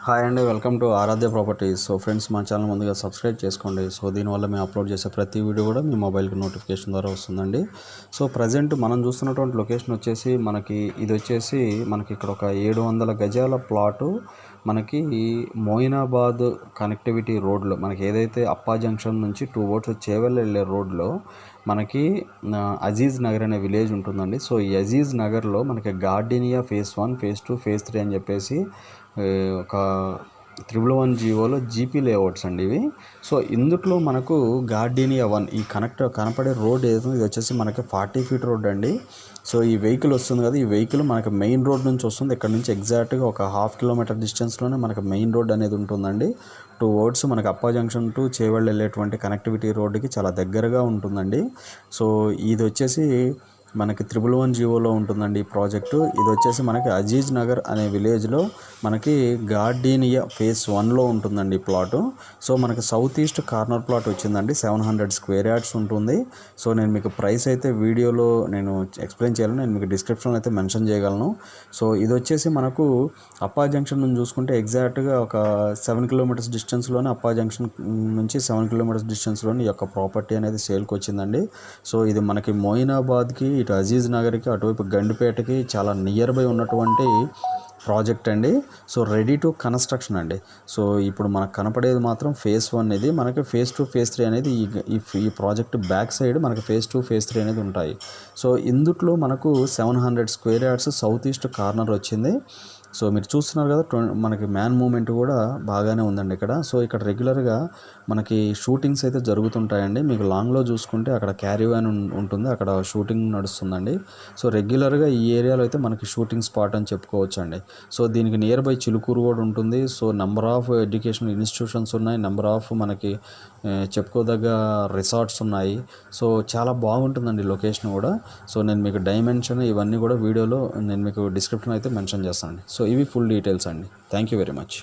Hi అండి, welcome to Aradhya properties. So friends, మా channel ముందుగా సబ్స్క్రైబ్ చేసుకోండి. సో దీనివల్ల మేము అప్లోడ్ చేసే ప్రతి వీడియో కూడా మీ మొబైల్కి నోటిఫికేషన్ ద్వారా వస్తుందండి. సో ప్రజెంట్ మనం చూస్తున్నటువంటి లొకేషన్ వచ్చేసి మనకి ఇక్కడ ఒక 700 గజాల ప్లాటు మనకి మోయినాబాద్ కనెక్టివిటీ రోడ్లో, మనకి ఏదైతే అప్పా జంక్షన్ నుంచి 2 రోడ్స్ చేవెళ్ళ వెళ్ళే రోడ్లో మనకి అజీజ్ నగర్ అనే విలేజ్ ఉంటుందండి. సో ఈ అజీజ్ నగర్లో మనకి గార్డినియా ఫేజ్ 1, ఫేజ్ 2, ఫేజ్ 3 అని చెప్పేసి ఒక 111 జీవోలో జీపీ లేఅవుట్స్ అండి ఇవి. సో ఇందుట్లో మనకు గార్డీనియా 1 ఈ కనపడే రోడ్ ఏదో ఇది వచ్చేసి మనకి 40 ఫీట్ రోడ్ అండి. సో ఈ వెహికల్ వస్తుంది కదా, ఈ వెహికల్ మనకి మెయిన్ రోడ్ నుంచి వస్తుంది. ఇక్కడ నుంచి ఎగ్జాక్ట్గా ఒక 1/2 కిలోమీటర్ డిస్టెన్స్లోనే మనకి మెయిన్ రోడ్ అనేది ఉంటుందండి. 2 రోడ్స్ మనకి అప్పా జంక్షన్ టు చేవెళ్ళ వెళ్ళేటువంటి కనెక్టివిటీ రోడ్డుకి చాలా దగ్గరగా ఉంటుందండి. సో ఇది వచ్చేసి మనకి 111 జీవోలో ఉంటుందండి ఈ ప్రాజెక్టు. ఇది వచ్చేసి మనకి అజీజ్ నగర్ అనే విలేజ్లో మనకి గార్డీనియా ఫేజ్ 1లో ఉంటుందండి ఈ ప్లాటు. సో మనకి సౌత్ ఈస్ట్ కార్నర్ ప్లాట్ వచ్చిందండి. 700 స్క్వేర్ యార్డ్స్ ఉంటుంది. సో నేను మీకు ప్రైస్ అయితే వీడియోలో నేను ఎక్స్ప్లెయిన్ చేయాలని నేను మీకు డిస్క్రిప్షన్లో అయితే మెన్షన్ చేయగలను. సో ఇది వచ్చేసి మనకు అప్పా జంక్షన్ నుంచి చూసుకుంటే ఎగ్జాక్ట్గా ఒక 7 కిలోమీటర్స్ డిస్టెన్స్లోనే, అప్పా జంక్షన్ నుంచి 7 కిలోమీటర్స్ డిస్టెన్స్లోనే ఈ యొక్క ప్రాపర్టీ అనేది సేల్కి వచ్చిందండి. సో ఇది మనకి మోయినాబాద్కి, ఇటు అజీజ్ నగర్కి, అటువైపు గండిపేటకి చాలా నియర్ బై ఉన్నటువంటి ప్రాజెక్ట్ అండి. సో రెడీ టు కన్స్ట్రక్షన్ అండి. సో ఇప్పుడు మనకు కనపడేది మాత్రం ఫేజ్ 1 ఇది. మనకి ఫేజ్ 2, ఫేజ్ 3 అనేది ఈ ప్రాజెక్ట్ బ్యాక్ సైడ్ మనకి ఫేజ్ 2, ఫేజ్ 3 అనేది ఉంటాయి. సో ఇందుట్లో మనకు 700 square yards south east corner వచ్చింది. సో మీరు చూస్తున్నారు కదా, మనకి మ్యాన్ మూమెంట్ కూడా బాగానే ఉందండి ఇక్కడ. సో ఇక్కడ రెగ్యులర్గా మనకి షూటింగ్స్ అయితే జరుగుతుంటాయండి. మీకు లాంగ్లో చూసుకుంటే అక్కడ క్యారీ వ్యాన్ ఉంటుంది, అక్కడ షూటింగ్ నడుస్తుందండి. సో రెగ్యులర్గా ఈ ఏరియాలో అయితే మనకి షూటింగ్ స్పాట్ అని చెప్పుకోవచ్చు అండి. సో దీనికి నియర్ బై చిలుకూరు కూడా ఉంటుంది. So number of educational institutions ఉన్నాయి, నెంబర్ ఆఫ్ మనకి చెప్పుకోదగ్గ రిసార్ట్స్ ఉన్నాయి. సో చాలా బాగుంటుందండి లొకేషన్ కూడా. సో నేను మీకు డైమెన్షన్ ఇవన్నీ కూడా వీడియోలో నేను మీకు డిస్క్రిప్షన్ అయితే మెన్షన్ చేస్తానండి. సో ఇవి ఫుల్ డీటెయిల్స్ అండి. Thank you very much.